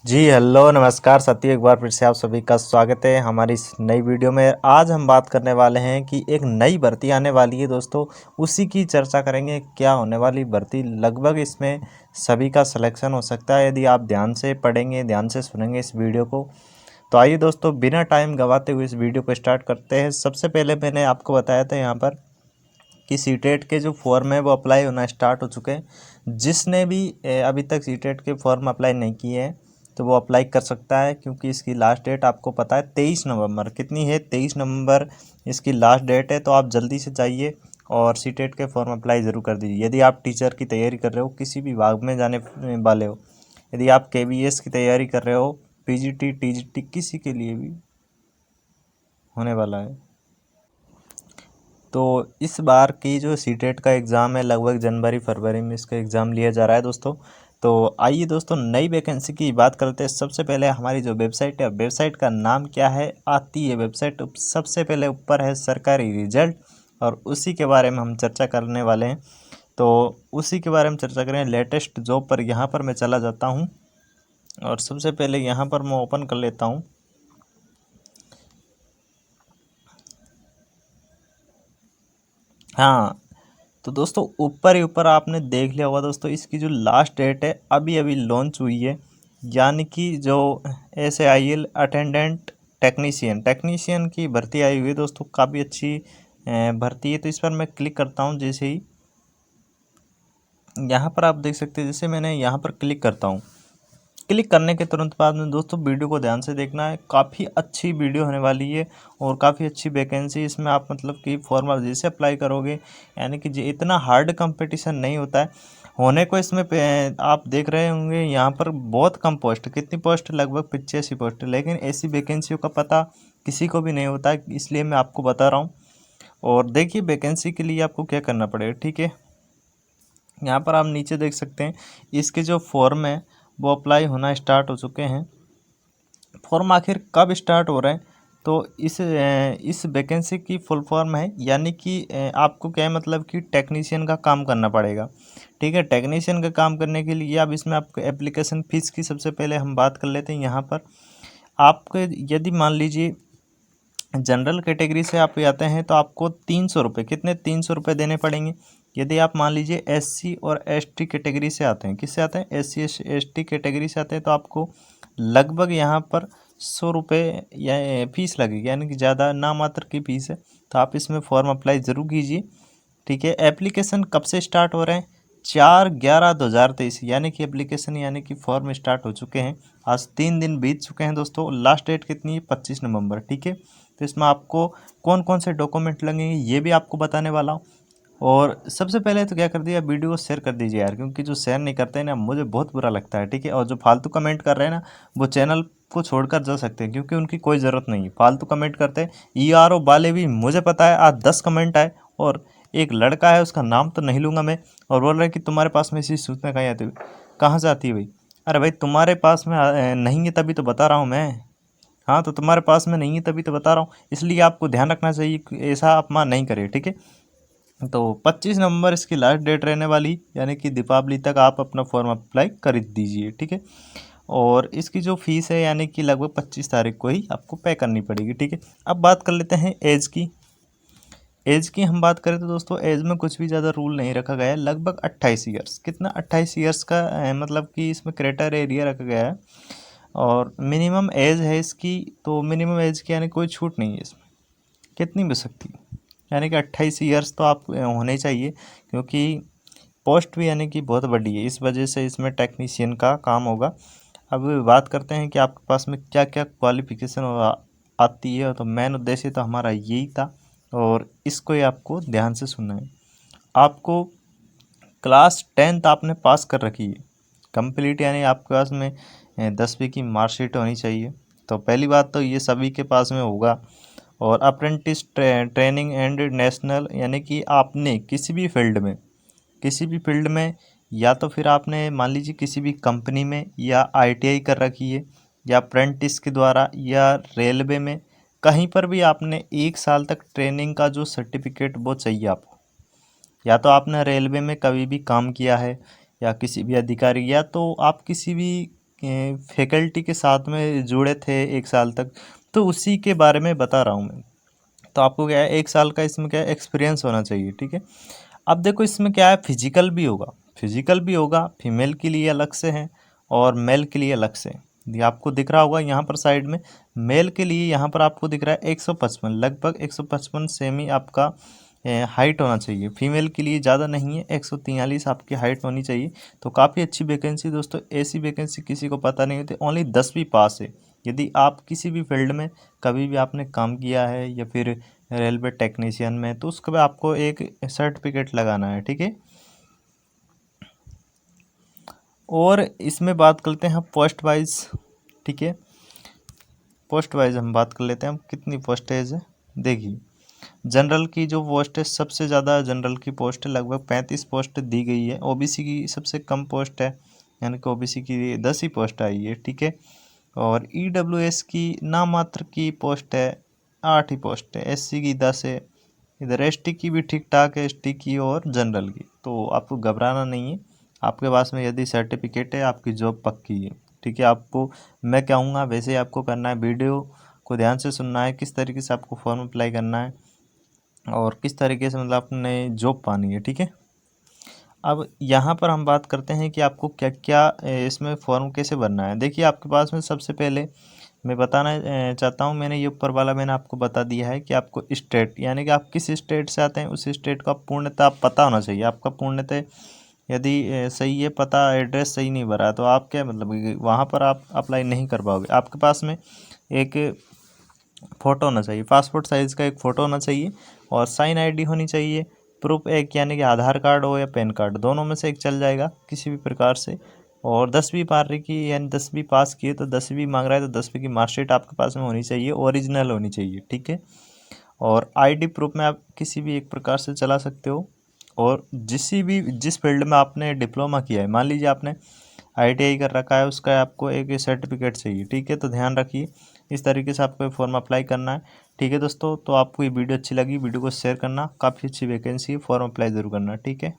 जी hello नमस्कार साथियों, एक बार फिर से आप सभी का स्वागत है हमारी इस नई वीडियो में। आज हम बात करने वाले हैं कि एक नई भर्ती आने वाली है दोस्तों, उसी की चर्चा करेंगे। क्या होने वाली भर्ती, लगभग इसमें सभी का सिलेक्शन हो सकता है यदि आप ध्यान से पढ़ेंगे, ध्यान से सुनेंगे इस वीडियो को। तो आइए दोस्तों, बिना टाइम गंवाते हुए इस वीडियो को स्टार्ट करते हैं। सबसे पहले मैंने आपको बताया था यहाँ पर कि सीटेट के जो फॉर्म है वो अप्लाई होना स्टार्ट हो चुके हैं। जिसने भी अभी तक सीटेट के फॉर्म अप्लाई नहीं किए हैं तो वो अप्लाई कर सकता है, क्योंकि इसकी लास्ट डेट आपको पता है 23 नवंबर। कितनी है? 23 नवंबर इसकी लास्ट डेट है। तो आप जल्दी से जाइए और सीटेट के फॉर्म अप्लाई ज़रूर कर दीजिए। यदि आप टीचर की तैयारी कर रहे हो, किसी भी विभाग में जाने वाले हो, यदि आप केवीएस की तैयारी कर रहे हो, पीजीटी टीजीटी किसी के लिए भी होने वाला है। तो इस बार की जो सीटेट का एग्ज़ाम है, लगभग जनवरी फरवरी में इसका एग्ज़ाम लिया जा रहा है दोस्तों। तो आइए दोस्तों, नई वैकेंसी की बात करते हैं। सबसे पहले हमारी जो वेबसाइट है, वेबसाइट का नाम क्या है, आती है वेबसाइट सबसे पहले ऊपर है सरकारी रिजल्ट, और उसी के बारे में हम चर्चा करने वाले हैं। तो उसी के बारे में चर्चा करें। लेटेस्ट जॉब पर यहाँ पर मैं चला जाता हूँ और सबसे पहले यहाँ पर मैं ओपन कर लेता हूँ। हाँ, तो दोस्तों ऊपर ही ऊपर आपने देख लिया होगा दोस्तों, इसकी जो लास्ट डेट है अभी अभी लॉन्च हुई है। यानी कि जो SAIL अटेंडेंट टेक्नीशियन की भर्ती आई हुई है दोस्तों, काफ़ी अच्छी भर्ती है। तो इस पर मैं क्लिक करता हूँ। जैसे ही यहाँ पर आप देख सकते हैं, जैसे मैंने यहाँ पर क्लिक करता हूँ, क्लिक करने के तुरंत बाद में दोस्तों वीडियो को ध्यान से देखना है। काफ़ी अच्छी वीडियो होने वाली है और काफ़ी अच्छी वैकेंसी इसमें। आप मतलब कि फॉर्मल जैसे अप्लाई करोगे, यानी कि इतना हार्ड कंपटीशन नहीं होता है होने को इसमें। आप देख रहे होंगे यहाँ पर बहुत कम पोस्ट, कितनी पोस्ट, लगभग 85 पोस्ट। लेकिन ऐसी वैकेंसियों का पता किसी को भी नहीं होता है, इसलिए मैं आपको बता रहा हूँ। और देखिए, वैकेंसी के लिए आपको क्या करना पड़ेगा, ठीक है। यहाँ पर आप नीचे देख सकते हैं, इसके जो फॉर्म है वो अप्लाई होना स्टार्ट हो चुके हैं। फॉर्म आखिर कब स्टार्ट हो रहे हैं? तो इस वैकेंसी की फुल फॉर्म है, यानी कि आपको क्या है, मतलब कि टेक्नीशियन का काम करना पड़ेगा, ठीक है। टेक्नीशियन का काम करने के लिए अब इसमें आपको एप्लीकेशन फ़ीस की सबसे पहले हम बात कर लेते हैं। यहाँ पर आपको यदि मान लीजिए जनरल कैटेगरी से आप आते हैं तो आपको 300 रुपये, कितने, 300 रुपये देने पड़ेंगे। यदि आप मान लीजिए SC और ST कैटेगरी से आते हैं, किससे आते हैं, SC ST कैटेगरी से आते हैं, तो आपको लगभग यहाँ पर 100 रुपये या फीस लगेगी, यानी कि ज़्यादा ना मात्र की फ़ीस है। तो आप इसमें फॉर्म अप्लाई ज़रूर कीजिए, ठीक है। एप्लीकेशन कब से स्टार्ट हो रहे हैं? 4/11/2023, यानी कि एप्लीकेशन यानी कि फॉर्म स्टार्ट हो चुके हैं। आज 3 दिन बीत चुके हैं दोस्तों। लास्ट डेट कितनी है? 25 नवंबर, ठीक है। तो इसमें आपको कौन कौन से डॉक्यूमेंट लगेंगे ये भी आपको बताने वाला हूँ। और सबसे पहले तो क्या कर दिया, वीडियो को शेयर कर दीजिए यार, क्योंकि जो शेयर नहीं करते हैं ना, मुझे बहुत बुरा लगता है, ठीक है। और जो फालतू कमेंट कर रहे हैं ना, वो चैनल को छोड़कर जा सकते हैं, क्योंकि उनकी कोई ज़रूरत नहीं है। फालतू कमेंट करते हैं ERO वाले भी, मुझे पता है। आज 10 कमेंट आए और एक लड़का है, उसका नाम तो नहीं लूँगा मैं, और बोल रहा है कि तुम्हारे पास में ऐसी सूचना कहाँ आती है, कहाँ से आती है भाई? अरे भाई, तुम्हारे पास में नहीं है तभी तो बता रहा हूँ मैं। हाँ, तो तुम्हारे पास में नहीं है तभी तो बता रहा हूँ, इसलिए आपको ध्यान रखना चाहिए कि ऐसा अपमान नहीं करे, ठीक है। तो 25 नवंबर इसकी लास्ट डेट रहने वाली, यानी कि दीपावली तक आप अपना फॉर्म अप्लाई कर दीजिए, ठीक है। और इसकी जो फीस है, यानी कि लगभग 25 तारीख को ही आपको पे करनी पड़ेगी, ठीक है। अब बात कर लेते हैं एज की। एज की हम बात करें तो दोस्तों, एज में कुछ भी ज़्यादा रूल नहीं रखा गया है। लगभग 28 ईयर्स, कितना, 28 ईयर्स का मतलब कि इसमें क्राइटेरिया एरिया रखा गया है। और मिनिमम एज है इसकी, तो मिनिमम एज की यानी कोई छूट नहीं है इसमें, कितनी भी सकती है, यानी कि 28 ईयर्स तो आप होने चाहिए, क्योंकि पोस्ट भी यानी कि बहुत बड़ी है, इस वजह से इसमें टेक्नीशियन का काम होगा। अब बात करते हैं कि आपके पास में क्या क्या क्वालिफिकेशन आती है। तो मेन उद्देश्य तो हमारा यही था, और इसको ही आपको ध्यान से सुनना है। आपको क्लास 10th आपने पास कर रखी है कंप्लीट, यानी आपके पास में 10वीं की मार्कशीट होनी चाहिए। तो पहली बात तो ये सभी के पास में होगा। और अप्रेंटिस ट्रेनिंग एंड नेशनल, यानी कि आपने किसी भी फील्ड में, या तो फिर आपने मान लीजिए किसी भी कंपनी में या ITI कर रखी है, या अप्रेंटिस के द्वारा, या रेलवे में, कहीं पर भी आपने 1 साल तक ट्रेनिंग का जो सर्टिफिकेट वो चाहिए आपको। या तो आपने रेलवे में कभी भी काम किया है, या किसी भी अधिकारी, या तो आप किसी भी फैकल्टी के साथ में जुड़े थे 1 साल तक, तो उसी के बारे में बता रहा हूँ मैं। तो आपको क्या है 1 साल का इसमें क्या है एक्सपीरियंस होना चाहिए, ठीक है। अब देखो इसमें क्या है फिजिकल भी होगा, फीमेल के लिए अलग से है और मेल के लिए अलग से। ये आपको दिख रहा होगा यहाँ पर साइड में, मेल के लिए यहाँ पर आपको दिख रहा है 155, लगभग 155 सेमी आपका हाइट होना चाहिए। फीमेल के लिए ज़्यादा नहीं है, 143 आपकी हाइट होनी चाहिए। तो काफ़ी अच्छी वैकेंसी दोस्तों, ऐसी वैकेंसी किसी को पता नहीं होती। ओनली 10वीं पास है। यदि आप किसी भी फील्ड में कभी भी आपने काम किया है या फिर रेलवे टेक्नीशियन में, तो उसके बाद आपको एक सर्टिफिकेट लगाना है, ठीक है। और इसमें बात करते हैं पोस्ट वाइज, ठीक है। पोस्ट वाइज हम बात कर लेते हैं, हम कितनी पोस्टेज है। देखिए जनरल की जो पोस्ट है, सबसे ज़्यादा जनरल की पोस्ट है, लगभग 35 पोस्ट दी गई है। ओबीसी की सबसे कम पोस्ट है, यानी कि ओबीसी की 10 ही पोस्ट आई है, ठीक है। और ईडब्ल्यूएस की नामात्र की पोस्ट है, 8 ही पोस्ट है। एससी की 10 है। इधर एसटी की भी ठीक ठाक है, एसटी की और जनरल की। तो आपको घबराना नहीं है, आपके पास में यदि सर्टिफिकेट है आपकी जॉब पक्की है, ठीक है। आपको मैं कहूँगा वैसे आपको करना है, वीडियो को ध्यान से सुनना है, किस तरीके से आपको फॉर्म अप्लाई करना है और किस तरीके से मतलब आपने जॉब पानी है, ठीक है। अब यहाँ पर हम बात करते हैं कि आपको क्या क्या इसमें फॉर्म कैसे भरना है। देखिए आपके पास में सबसे पहले मैं बताना चाहता हूँ, मैंने ये ऊपर वाला मैंने आपको बता दिया है कि आपको स्टेट, यानी कि आप किस स्टेट से आते हैं उस स्टेट का पूर्णतः पता होना चाहिए। आपका पूर्णतः यदि सही है पता, एड्रेस सही नहीं भरा तो आप क्या मतलब वहाँ पर आप अप्लाई नहीं कर पाओगे। आपके पास में एक फ़ोटो होना चाहिए, पासपोर्ट साइज़ का एक फ़ोटो होना चाहिए और साइन आईडी होनी चाहिए। प्रूफ एक, यानी कि आधार कार्ड हो या पैन कार्ड, दोनों में से एक चल जाएगा किसी भी प्रकार से। और 10वीं पारी की, यानी 10वीं पास की है तो 10वीं मांग रहा है तो 10वीं की मार्कशीट आपके पास में होनी चाहिए, ओरिजिनल होनी चाहिए, ठीक है। और आईडी प्रूफ में आप किसी भी एक प्रकार से चला सकते हो। और जिस फील्ड में आपने डिप्लोमा किया है, मान लीजिए आपने आईटीआई कर रखा है, उसका आपको एक सर्टिफिकेट चाहिए, ठीक है। तो ध्यान रखिए इस तरीके से आपको फॉर्म अप्लाई करना है, ठीक है दोस्तों। तो आपको ये वीडियो अच्छी लगी, वीडियो को शेयर करना, काफ़ी अच्छी वैकेंसी है, फॉर्म अप्लाई ज़रूर करना, ठीक है।